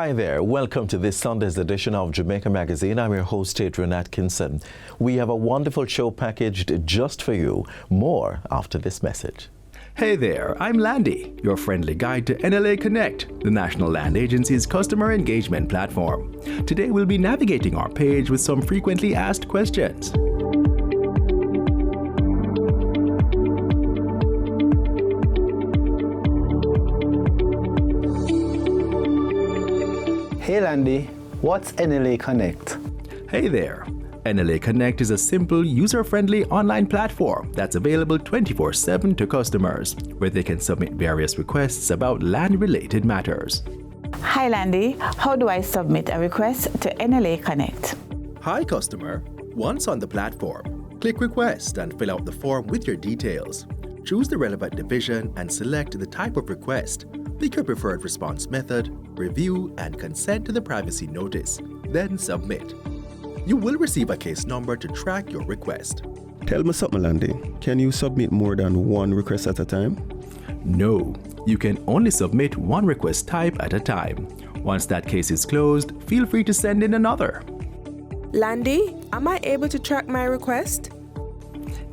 Hi there. Welcome to this Sunday's edition of Jamaica Magazine. I'm your host, Adrian Atkinson. We have a wonderful show packaged just for you. More after this message. Hey there, I'm Landy, your friendly guide to NLA Connect, the National Land Agency's customer engagement platform. Today we'll be navigating our page with some frequently asked questions. Hey Landy, what's NLA Connect? Hey there. NLA Connect is a simple, user-friendly online platform that's available 24/7 to customers, where they can submit various requests about land-related matters. Hi Landy, how do I submit a request to NLA Connect? Hi customer. Once on the platform, click Request and fill out the form with your details. Choose the relevant division and select the type of request. Pick your preferred response method, review, and consent to the privacy notice. Then submit. You will receive a case number to track your request. Tell me something, Landy. Can you submit more than one request at a time? No, you can only submit one request type at a time. Once that case is closed, feel free to send in another. Landy, am I able to track my request?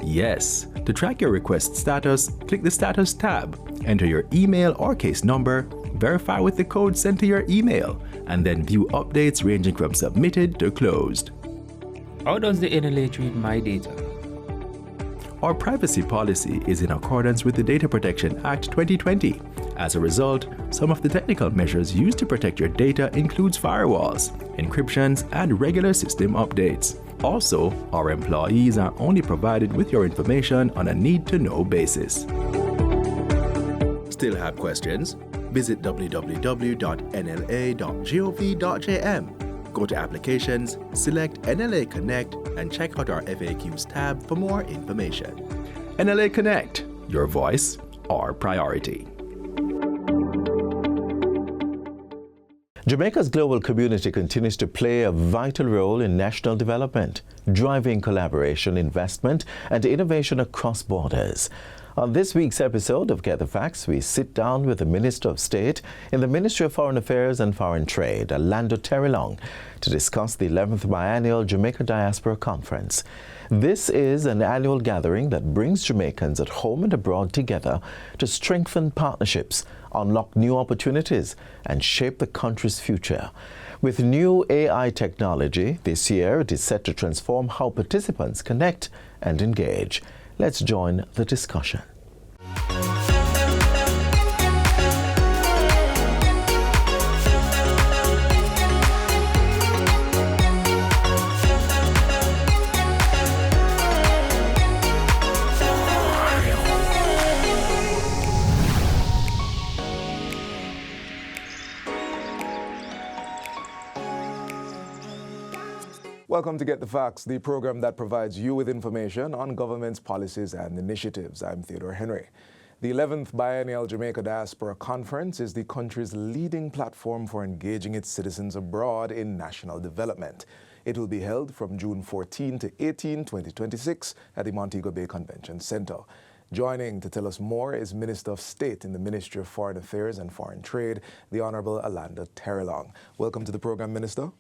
Yes. To track your request status, click the Status tab, enter your email or case number, verify with the code sent to your email, and then view updates ranging from submitted to closed. How does the NLA treat my data? Our privacy policy is in accordance with the Data Protection Act 2020. As a result, some of the technical measures used to protect your data includes firewalls, encryptions, and regular system updates. Also, our employees are only provided with your information on a need-to-know basis. Still have questions? Visit www.nla.gov.jm. Go to Applications, select NLA Connect, and check out our FAQs tab for more information. NLA Connect, your voice, our priority. Jamaica's global community continues to play a vital role in national development, driving collaboration, investment, and innovation across borders. On this week's episode of Get the Facts, we sit down with the Minister of State in the Ministry of Foreign Affairs and Foreign Trade, Orlando Terrelong, to discuss the 11th Biennial Jamaica Diaspora Conference. This is an annual gathering that brings Jamaicans at home and abroad together to strengthen partnerships, unlock new opportunities, and shape the country's future. With new AI technology, this year it is set to transform how participants connect and engage. Let's join the discussion. Welcome to Get the Facts, the program that provides you with information on government's policies and initiatives. I'm Theodore Henry. The 11th Biennial Jamaica Diaspora Conference is the country's leading platform for engaging its citizens abroad in national development. It will be held from June 14 to 18, 2026 at the Montego Bay Convention Center. Joining to tell us more is Minister of State in the Ministry of Foreign Affairs and Foreign Trade, the Honorable Orlando Terrelong. Welcome to the program, Minister.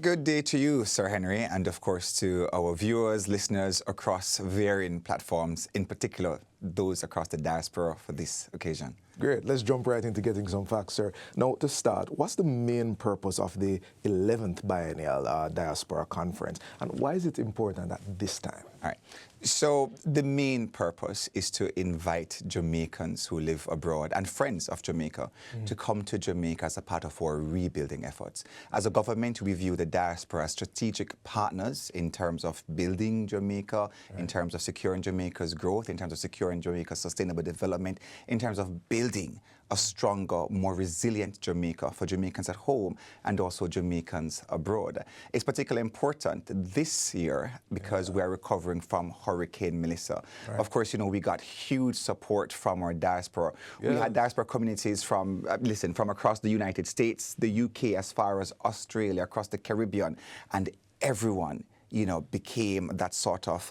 Good day to you, Sir Henry, and of course to our viewers, listeners across varying platforms, in particular those across the diaspora for this occasion. Great. Let's jump right into getting some facts, sir. Now, to start, what's the main purpose of the 11th Biennial Diaspora Conference, and why is it important at this time? All right. So the main purpose is to invite Jamaicans who live abroad and friends of Jamaica to come to Jamaica as a part of our rebuilding efforts. As a government, we view the diaspora as strategic partners in terms of building Jamaica, in terms of securing Jamaica's growth, in terms of securing Jamaica's sustainable development, in terms of building a stronger, more resilient Jamaica for Jamaicans at home and also Jamaicans abroad. It's particularly important this year because we are recovering from Hurricane Melissa. Right. Of course, you know, we got huge support from our diaspora. Yeah. We had diaspora communities from, from across the United States, the UK, as far as Australia, across the Caribbean, and everyone, you know, became that sort of,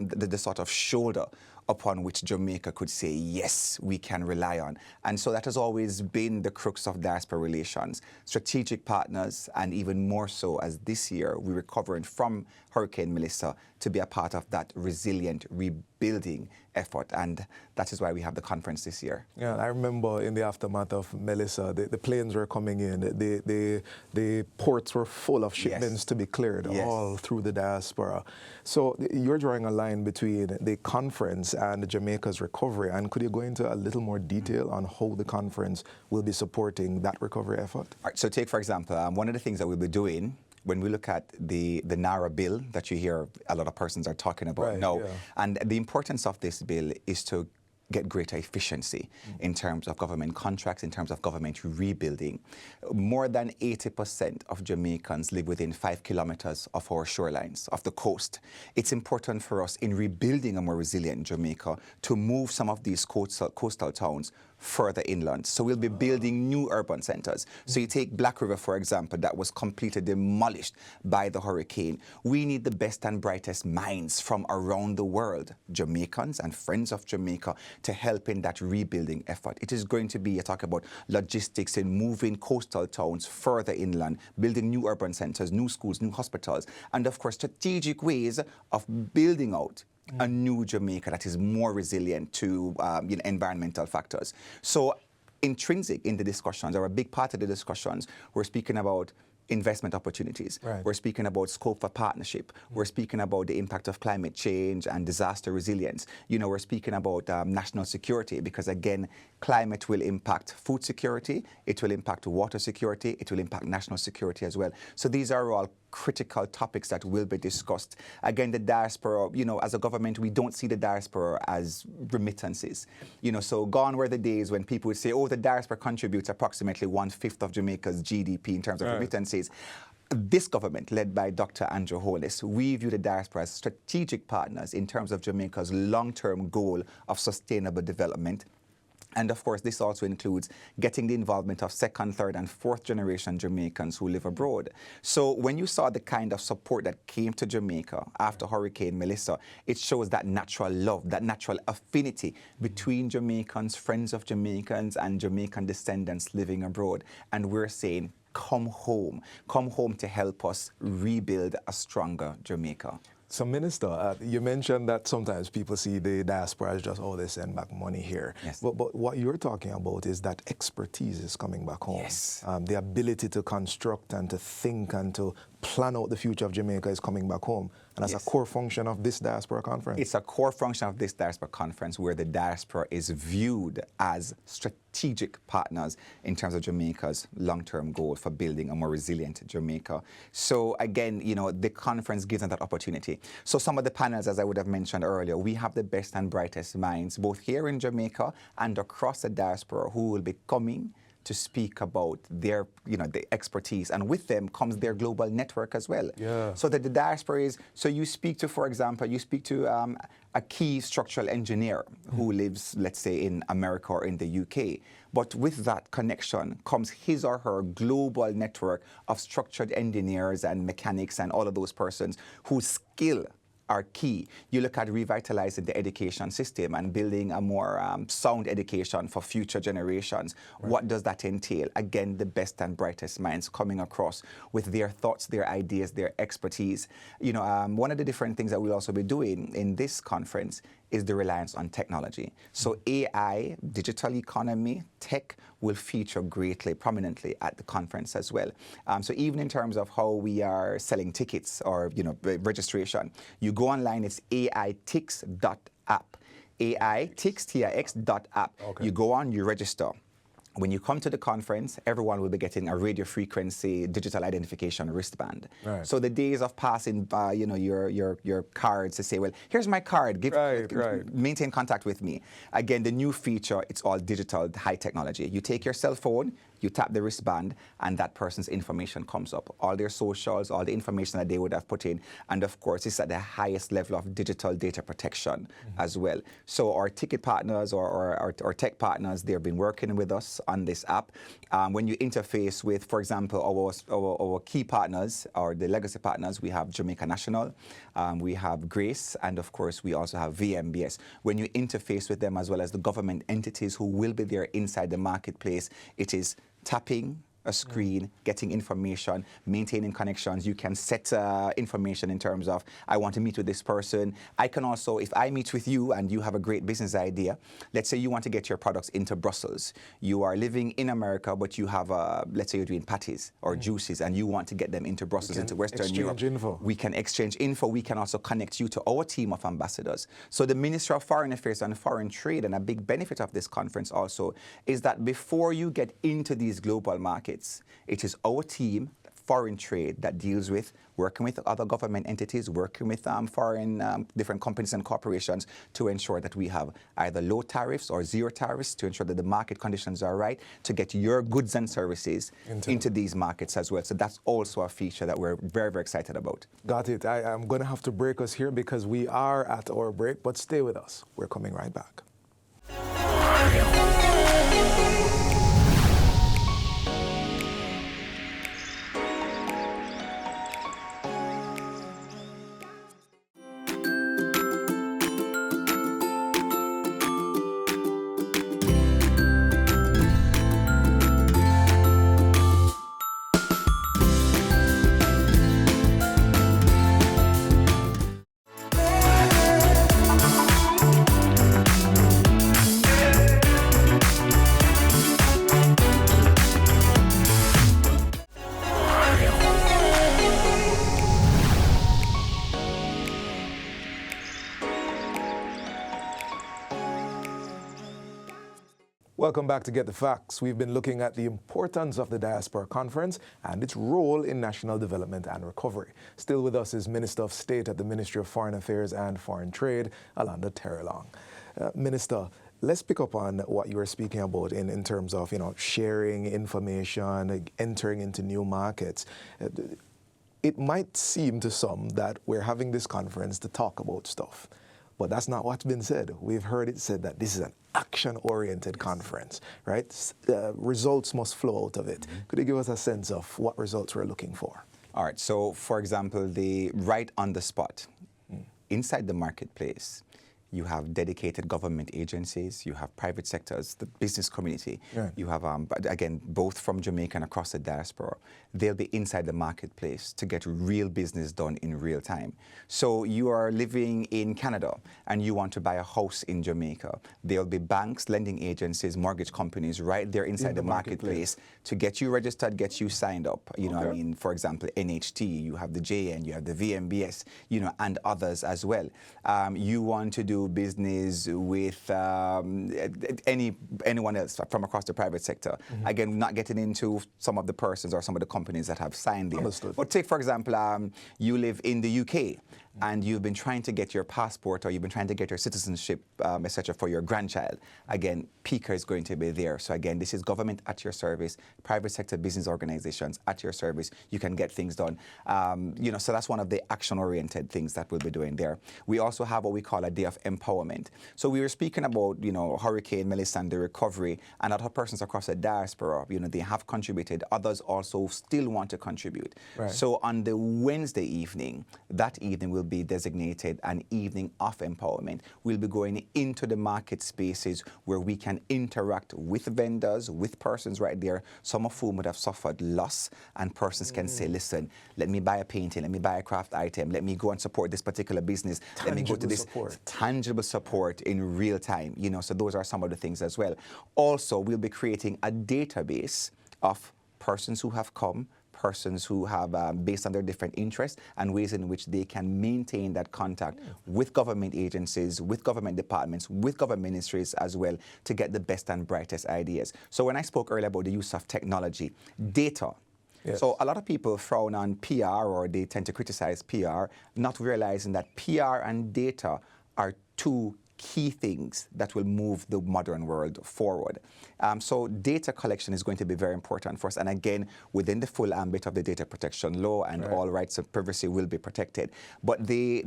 the sort of shoulder upon which Jamaica could say, yes, we can rely on. And so that has always been the crux of diaspora relations. Strategic partners, and even more so as this year we're recovering from Hurricane Melissa, to be a part of that resilient rebuilding effort. And that is why we have the conference this year. Yeah, I remember in the aftermath of Melissa, the planes were coming in, the ports were full of shipments to be cleared all through the diaspora. So you're drawing a line between the conference and Jamaica's recovery. And could you go into a little more detail on how the conference will be supporting that recovery effort? All right, so take, for example, one of the things that we'll be doing when we look at the NARA bill that you hear a lot of persons are talking about now, and the importance of this bill is to get greater efficiency in terms of government contracts, in terms of government rebuilding. More than 80% of Jamaicans live within 5 kilometers of our shorelines, of the coast. It's important for us in rebuilding a more resilient Jamaica to move some of these coastal towns further inland. So we'll be building new urban centers. So you take Black River, for example, that was completely demolished by the hurricane. We need the best and brightest minds from around the world, Jamaicans and friends of Jamaica, to help in that rebuilding effort. It is going to be, you talk about logistics in moving coastal towns further inland, building new urban centers, new schools, new hospitals, and of course strategic ways of building out a new Jamaica that is more resilient to environmental factors. So intrinsic in the discussions, or a big part of the discussions, we're speaking about investment opportunities. We're speaking about scope for partnership. We're speaking about the impact of climate change and disaster resilience. We're speaking about national security, because again, climate will impact food security, it will impact water security, it will impact national security as well. So these are all critical topics that will be discussed. Again, the diaspora, as a government, we don't see the diaspora as remittances. So gone were the days when people would say, oh, the diaspora contributes approximately 1/5 of Jamaica's GDP in terms of remittances. This government, led by Dr. Andrew Holness, we view the diaspora as strategic partners in terms of Jamaica's long-term goal of sustainable development. And of course, this also includes getting the involvement of second, third, and fourth generation Jamaicans who live abroad. So when you saw the kind of support that came to Jamaica after Hurricane Melissa, it shows that natural love, that natural affinity between Jamaicans, friends of Jamaicans, and Jamaican descendants living abroad. And we're saying, come home to help us rebuild a stronger Jamaica. So, Minister, you mentioned that sometimes people see the diaspora as just, oh, they send back money here. Yes. But what you're talking about is that expertise is coming back home. Yes. The ability to construct and to think and to plan out the future of Jamaica is coming back home. And that's a core function of this diaspora conference. It's a core function of this diaspora conference, where the diaspora is viewed as strategic partners in terms of Jamaica's long-term goal for building a more resilient Jamaica. So again, the conference gives them that opportunity. So some of the panels, as I would have mentioned earlier, we have the best and brightest minds, both here in Jamaica and across the diaspora, who will be coming to speak about their, the expertise, and with them comes their global network as well. Yeah. So that the diaspora is, so you speak to, for example, a key structural engineer who lives, let's say, in America or in the UK. But with that connection comes his or her global network of structured engineers and mechanics and all of those persons whose skill are key. You look at revitalizing the education system and building a more sound education for future generations. Right. What does that entail? Again, the best and brightest minds coming across with their thoughts, their ideas, their expertise. One of the different things that we'll also be doing in this conference is the reliance on technology. So AI, digital economy, tech will feature greatly, prominently at the conference as well. So even in terms of how we are selling tickets or registration, you go online, it's aitix.app. aitix.app. Okay. You go on, you register. When you come to the conference, everyone will be getting a radio frequency digital identification wristband. Right. So the days of passing, your cards to say, well, here's my card, maintain contact with me. Again, the new feature, it's all digital, high technology. You take your cell phone, you tap the wristband, and that person's information comes up. All their socials, all the information that they would have put in, and of course, it's at the highest level of digital data protection as well. So our ticket partners or our tech partners, they've been working with us on this app. When you interface with, for example, our key partners, or the legacy partners, we have Jamaica National, we have Grace, and of course, we also have VMBS. When you interface with them, as well as the government entities who will be there inside the marketplace, it is tapping a screen, getting information, maintaining connections. You can set information in terms of, I want to meet with this person. I can also, if I meet with you and you have a great business idea, let's say you want to get your products into Brussels. You are living in America, but you have, let's say you're doing patties or juices, and you want to get them into Brussels, into Western Europe. Info. We can exchange info. We can also connect you to our team of ambassadors. So the Ministry of Foreign Affairs and Foreign Trade, and a big benefit of this conference also, is that before you get into these global markets, it is our team, foreign trade, that deals with working with other government entities, working with foreign different companies and corporations to ensure that we have either low tariffs or zero tariffs, to ensure that the market conditions are right, to get your goods and services into these markets as well. So that's also a feature that we're very, very excited about. Got it. I'm going to have to break us here because we are at our break, but stay with us. We're coming right back. Welcome back to Get the Facts. We've been looking at the importance of the Diaspora Conference and its role in national development and recovery. Still with us is Minister of State at the Ministry of Foreign Affairs and Foreign Trade, Alanda Terrelong. Minister, let's pick up on what you were speaking about in terms of, sharing information, entering into new markets. It might seem to some that we're having this conference to talk about stuff, but that's not what's been said. We've heard it said that this is an action-oriented conference, right? Results must flow out of it. Could you give us a sense of what results we're looking for? All right. So, for example, the right on the spot, inside the marketplace, you have dedicated government agencies, you have private sectors, the business community. Right. You have, again, both from Jamaica and across the diaspora. They'll be inside the marketplace to get real business done in real time. So you are living in Canada and you want to buy a house in Jamaica. There'll be banks, lending agencies, mortgage companies right there inside the marketplace to get you registered, get you signed up. You know, I mean, for example, NHT, you have the JN, you have the VMBS, and others as well. You want to do business with anyone else from across the private sector. Again, not getting into some of the persons or some of the companies that have signed there. Understood. But take, for example, you live in the UK and you've been trying to get your passport or you've been trying to get your citizenship, etc. for your grandchild. Again, PICA is going to be there. So again, this is government at your service, private sector business organizations at your service. You can get things done. So that's one of the action-oriented things that we'll be doing there. We also have what we call a day of empowerment. So we were speaking about, Hurricane Melissa and the recovery, and other persons across the diaspora, they have contributed. Others also still want to contribute. Right. So on the Wednesday evening, that evening will be designated an evening of empowerment. We'll be going into the market spaces where we can interact with vendors, with persons right there, some of whom would have suffered loss, and persons can say, listen, let me buy a painting, let me buy a craft item, let me go and support this particular business, let me go to this tangible support in real time. So those are some of the things as well. Also, we'll be creating a database of persons who have come, persons who have, based on their different interests and ways in which they can maintain that contact with government agencies, with government departments, with government ministries as well, to get the best and brightest ideas. So when I spoke earlier about the use of technology, data. Yes. So a lot of people frown on PR, or they tend to criticize PR, not realizing that PR and data are two key things that will move the modern world forward. So data collection is going to be very important for us. And again, within the full ambit of the data protection law, and all rights of privacy will be protected. But the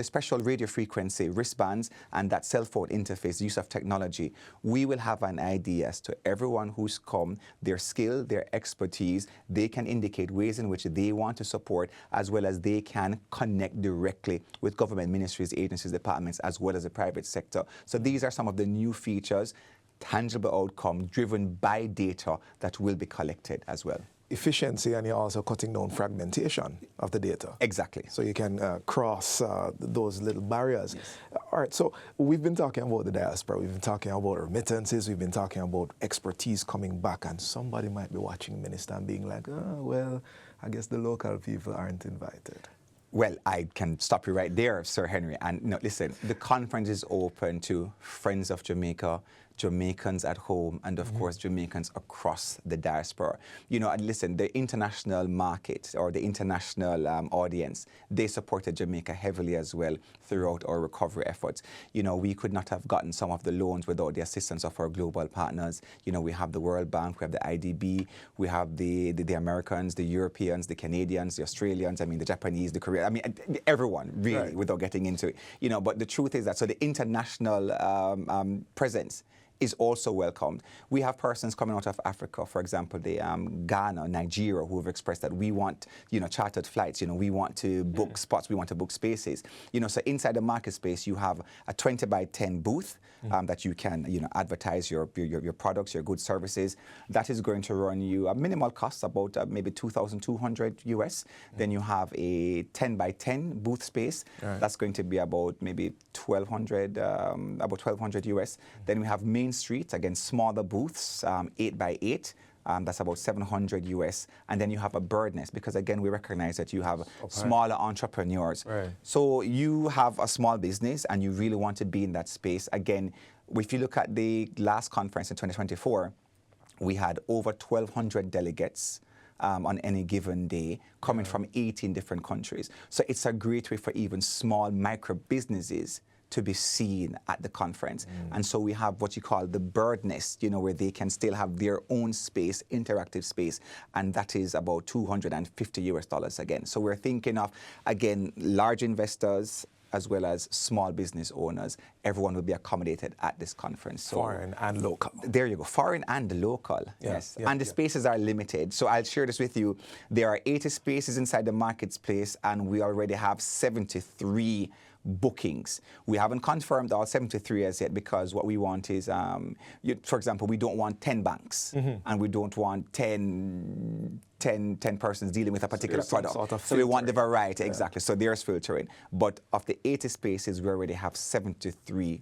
special radio frequency wristbands and that cell phone interface, use of technology, we will have an idea as to everyone who's come, their skill, their expertise. They can indicate ways in which they want to support, as well as they can connect directly with government ministries, agencies, departments, as well as the private sector. So these are some of the new features, tangible outcome driven by data that will be collected as well. Efficiency, and you're also cutting down fragmentation of the data. Exactly. So you can cross those little barriers. Yes. All right, so we've been talking about the diaspora, we've been talking about remittances, we've been talking about expertise coming back, and somebody might be watching, Minister, and being like, oh, well, I guess the local people aren't invited. Well, I can stop you right there, Sir Henry. And no, listen, the conference is open to friends of Jamaica, Jamaicans at home, and of course Jamaicans across the diaspora. You know, and listen, the international market or the international audience, they supported Jamaica heavily as well throughout our recovery efforts. You know, we could not have gotten some of the loans without the assistance of our global partners. You know, we have the World Bank, we have the IDB, we have the Americans, the Europeans, the Canadians, the Australians, I mean, the Japanese, the Koreans, I mean, everyone really, without getting into it. You know, but the truth is that, so the international presence is also welcomed. We have persons coming out of Africa, for example, the Ghana, Nigeria, who have expressed that we want, you know, chartered flights, you know, we want to book spots, we want to book spaces. You know, so inside the market space, you have a 20 by 10 booth that you can, you know, advertise your products, your goods, services. That is going to run you a minimal cost, about maybe $2,200 US. Then you have a 10 by 10 booth space. That's going to be about maybe $1,200 US. Then we have Main Street, again, smaller booths, 8 by 8. That's about $700 US. And then you have a bird nest, because again, we recognize that you have smaller entrepreneurs. So you have a small business and you really want to be in that space. Again, if you look at the last conference in 2024, we had over 1,200 delegates on any given day coming from 18 different countries. So it's a great way for even small micro businesses to be seen at the conference. And so we have what you call the bird nest, you know, where they can still have their own space, interactive space, and that is about $250 US again. So we're thinking of, again, large investors as well as small business owners. Everyone will be accommodated at this conference. So foreign and local. There you go, foreign and local, yes. And the spaces are limited. So I'll share this with you. There are 80 spaces inside the marketplace, and we already have 73 bookings. We haven't confirmed all 73 as yet, because what we want is, for example, we don't want 10 banks, and we don't want 10 persons dealing with a particular product. Sort of so we want the variety, exactly. So there's filtering. But of the 80 spaces, we already have 73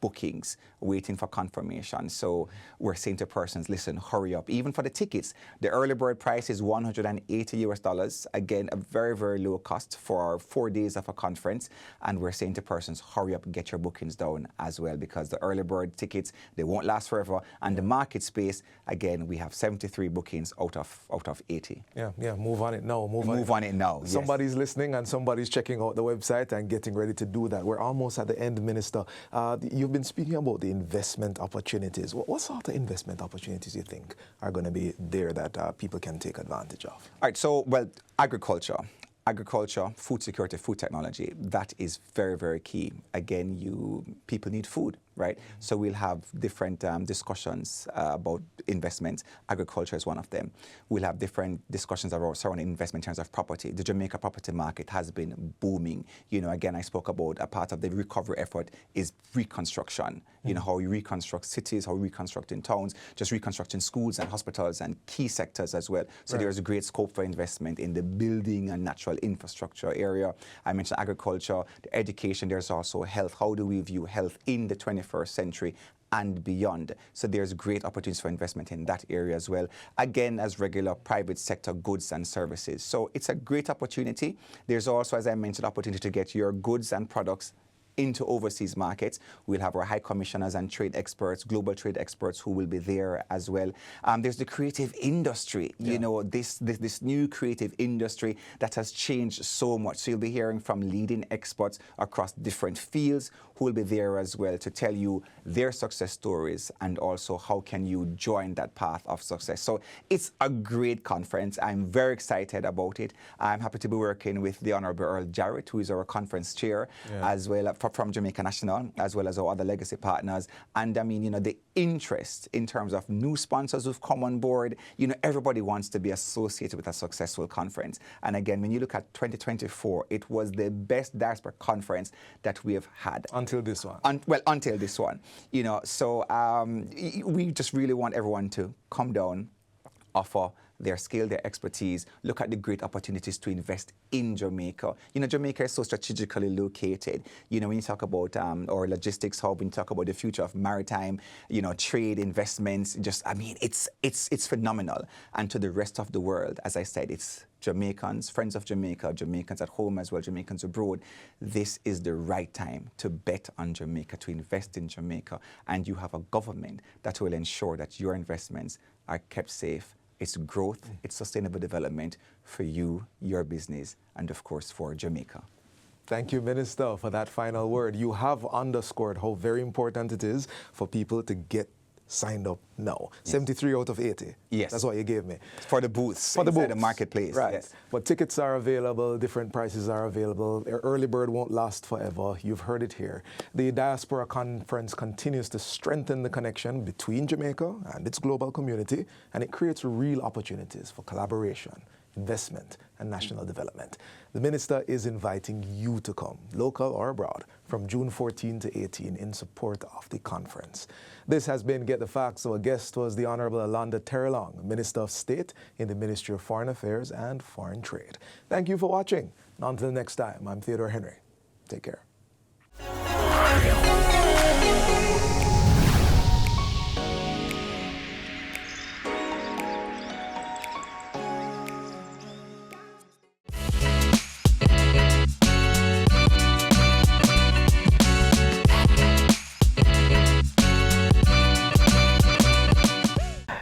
bookings waiting for confirmation. So we're saying to persons, listen, hurry up. Even for the tickets, the early bird price is $180 US. Again, a very, very low cost for 4 days of a conference. And we're saying to persons, hurry up and get your bookings down as well, because the early bird tickets, they won't last forever. And the market space, again, we have 73 bookings out of 80. Yeah, move on it now. Move on it now. Somebody's listening and somebody's checking out the website and getting ready to do that. We're almost at the end, Minister. You've been speaking about the investment opportunities. What sort of investment opportunities do you think are going to be there that people can take advantage of? All right, so, well, agriculture, food security, food technology, that is very, very key. Again, people need food, right? So we'll have different discussions about investments. Agriculture is one of them. We'll have different discussions surrounding investment in terms of property. The Jamaica property market has been booming. You know, again, I spoke about a part of the recovery effort is reconstruction. You know, how we reconstruct cities, how we reconstruct in towns, just reconstructing schools and hospitals and key sectors as well. So there's a great scope for investment in the building and natural infrastructure area. I mentioned agriculture, the education, there's also health. How do we view health in the 21st century and beyond? So there's great opportunities for investment in that area as well. Again, as regular private sector goods and services. So it's a great opportunity. There's also, as I mentioned, opportunity to get your goods and products into overseas markets. We'll have our high commissioners and trade experts, global trade experts who will be there as well. There's the creative industry, you know, this new creative industry that has changed so much. So you'll be hearing from leading experts across different fields who will be there as well to tell you their success stories and also how can you join that path of success. So it's a great conference. I'm very excited about it. I'm happy to be working with the Honorable Earl Jarrett, who is our conference chair, as well from Jamaica National, as well as our other legacy partners. And I mean, you know, the interest in terms of new sponsors who've come on board, you know, everybody wants to be associated with a successful conference. And again, when you look at 2024, it was the best diaspora conference that we have had. Until this one. Until this one. You know, so we just really want everyone to come down, offer their skill, their expertise, look at the great opportunities to invest in Jamaica. You know, Jamaica is so strategically located. You know, when you talk about our logistics hub, when you talk about the future of maritime, you know, trade, investments, just, I mean, it's phenomenal. And to the rest of the world, as I said, it's Jamaicans, friends of Jamaica, Jamaicans at home as well, Jamaicans abroad. This is the right time to bet on Jamaica, to invest in Jamaica. And you have a government that will ensure that your investments are kept safe. It's growth, it's sustainable development for you, your business, and of course for Jamaica. Thank you, Minister, for that final word. You have underscored how very important it is for people to get signed up now. Yes. 73 out of 80. Yes. That's what you gave me. For the booths. For the booths. The marketplace. Right. Yes. But tickets are available, different prices are available. Early bird won't last forever. You've heard it here. The Diaspora Conference continues to strengthen the connection between Jamaica and its global community, and it creates real opportunities for collaboration, investment, and national development. The Minister is inviting you to come, local or abroad, from June 14 to 18 in support of the conference. This has been Get the Facts. Our guest was the Honorable Alonda Terrelong, Minister of State in the Ministry of Foreign Affairs and Foreign Trade. Thank you for watching. And until next time, I'm Theodore Henry. Take care.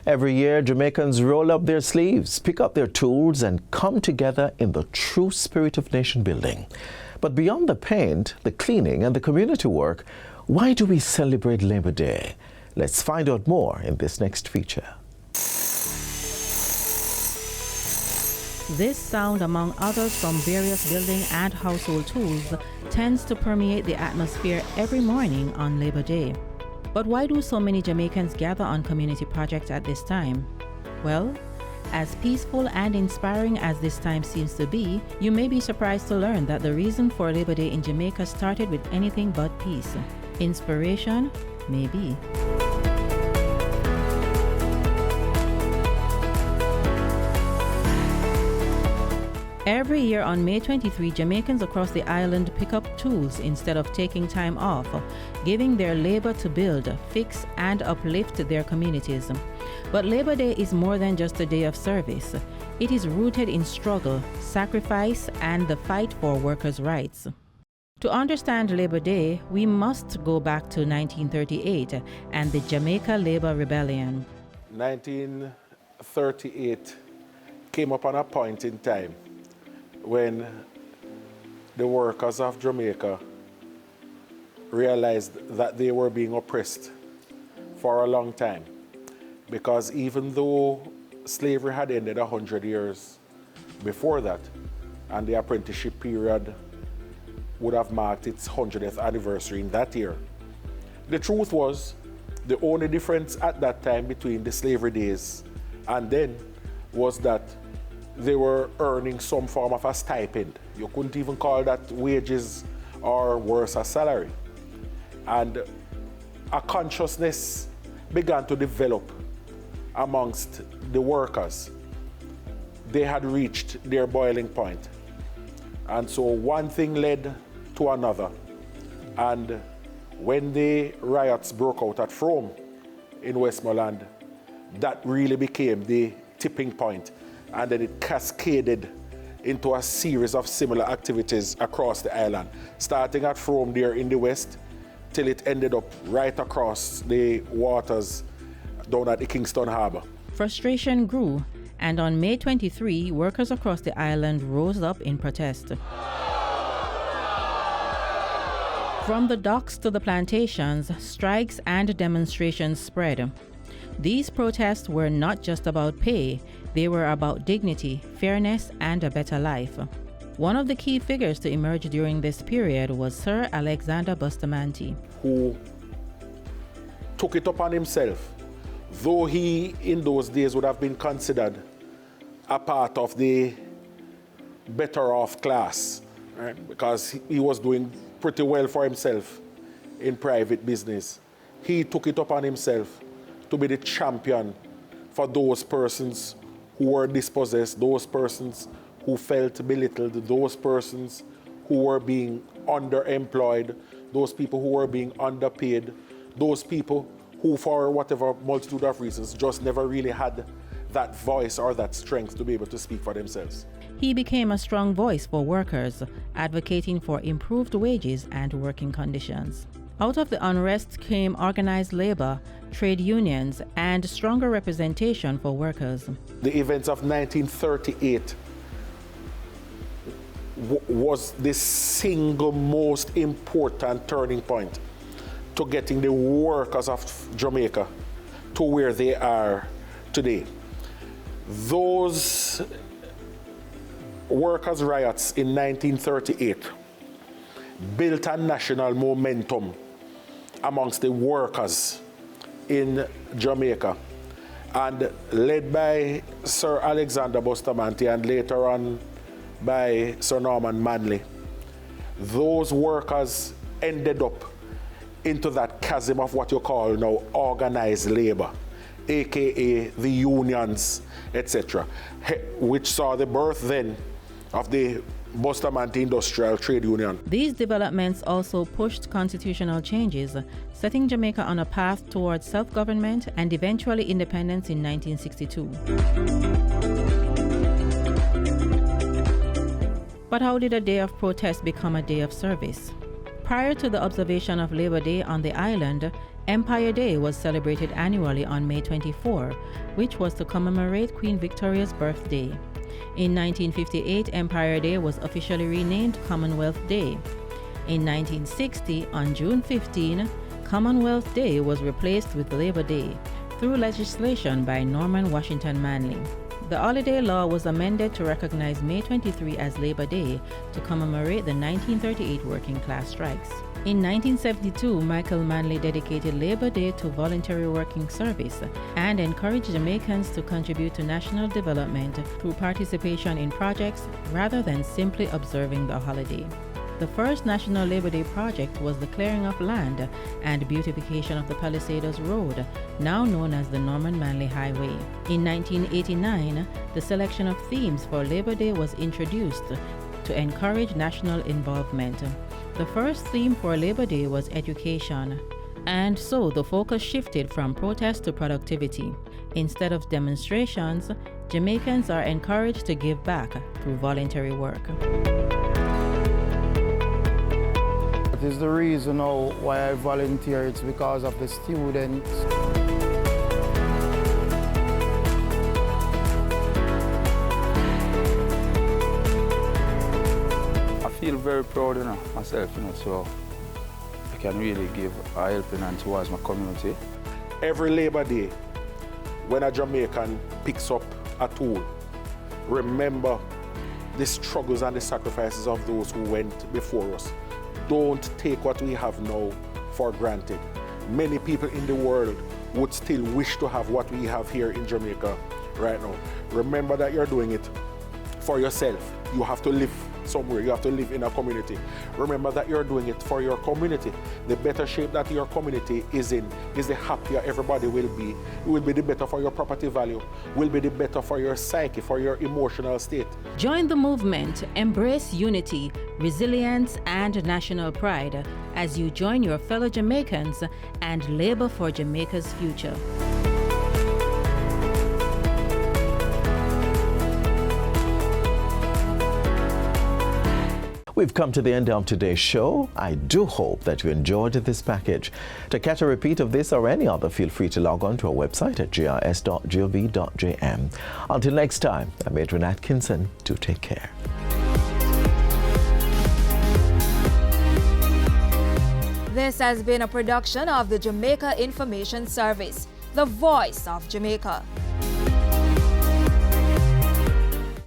Every year, Jamaicans roll up their sleeves, pick up their tools, and come together in the true spirit of nation building. But beyond the paint, the cleaning, and the community work, why do we celebrate Labor Day? Let's find out more in this next feature. This sound, among others from various building and household tools, tends to permeate the atmosphere every morning on Labor Day. But why do so many Jamaicans gather on community projects at this time? Well, as peaceful and inspiring as this time seems to be, you may be surprised to learn that the reason for Labor Day in Jamaica started with anything but peace. Inspiration? Maybe. Every year on May 23, Jamaicans across the island pick up tools instead of taking time off, giving their labor to build, fix, and uplift their communities. But Labor Day is more than just a day of service. It is rooted in struggle, sacrifice, and the fight for workers' rights. To understand Labor Day, we must go back to 1938 and the Jamaica Labor Rebellion. 1938 came upon a point in time when the workers of Jamaica realized that they were being oppressed for a long time. Because even though slavery had ended 100 years before that, and the apprenticeship period would have marked its 100th anniversary in that year, the truth was the only difference at that time between the slavery days and then was that they were earning some form of a stipend. You couldn't even call that wages or worse, a salary. And a consciousness began to develop amongst the workers. They had reached their boiling point. And so one thing led to another. And when the riots broke out at Frome in Westmoreland, that really became the tipping point. And then it cascaded into a series of similar activities across the island, starting at Frome there in the west, till it ended up right across the waters down at the Kingston Harbour. Frustration grew, and on May 23, workers across the island rose up in protest. From the docks to the plantations, strikes and demonstrations spread. These protests were not just about pay, they were about dignity, fairness, and a better life. One of the key figures to emerge during this period was Sir Alexander Bustamante, who took it upon himself, though he in those days would have been considered a part of the better off class, right? Because he was doing pretty well for himself in private business. He took it upon himself to be the champion for those persons who were dispossessed, those persons who felt belittled, those persons who were being underemployed, those people who were being underpaid, those people who, for whatever multitude of reasons, just never really had that voice or that strength to be able to speak for themselves. He became a strong voice for workers, advocating for improved wages and working conditions. Out of the unrest came organized labor, trade unions, and stronger representation for workers. The events of 1938 was the single most important turning point to getting the workers of Jamaica to where they are today. Those workers' riots in 1938 built a national momentum amongst the workers in Jamaica, and led by Sir Alexander Bustamante and later on by Sir Norman Manley, those workers ended up into that chasm of what you call now organized labor, aka the unions, etc., which saw the birth then of the Bustamante Industrial Trade Union. These developments also pushed constitutional changes, setting Jamaica on a path towards self-government and eventually independence in 1962. But how did a day of protest become a day of service? Prior to the observation of Labor Day on the island, Empire Day was celebrated annually on May 24, which was to commemorate Queen Victoria's birthday. In 1958, Empire Day was officially renamed Commonwealth Day. In 1960, on June 15, Commonwealth Day was replaced with Labor Day through legislation by Norman Washington Manley. The holiday law was amended to recognize May 23 as Labor Day to commemorate the 1938 working class strikes. In 1972, Michael Manley dedicated Labor Day to voluntary working service and encouraged Jamaicans to contribute to national development through participation in projects rather than simply observing the holiday. The first National Labor Day project was the clearing of land and beautification of the Palisados Road, now known as the Norman Manley Highway. In 1989, the selection of themes for Labor Day was introduced to encourage national involvement. The first theme for Labor Day was education, and so the focus shifted from protest to productivity. Instead of demonstrations, Jamaicans are encouraged to give back through voluntary work. That is the reason now why I volunteer. It's because of the students. I feel very proud of myself, so I can really give a helping hand towards my community. Every Labor Day, when a Jamaican picks up a tool, remember the struggles and the sacrifices of those who went before us. Don't take what we have now for granted. Many people in the world would still wish to have what we have here in Jamaica right now. Remember that you're doing it for yourself. You have to live somewhere. You have to live in a community. Remember that you're doing it for your community. The better shape that your community is in is the happier everybody will be. It will be the better for your property value, will be the better for your psyche, for your emotional state. Join the movement, embrace unity, resilience, and national pride as you join your fellow Jamaicans and labor for Jamaica's future. We've come to the end of today's show. I do hope that you enjoyed this package. To catch a repeat of this or any other, feel free to log on to our website at jis.gov.jm. Until next time, I'm Adrian Atkinson. Do take care. This has been a production of the Jamaica Information Service, the voice of Jamaica.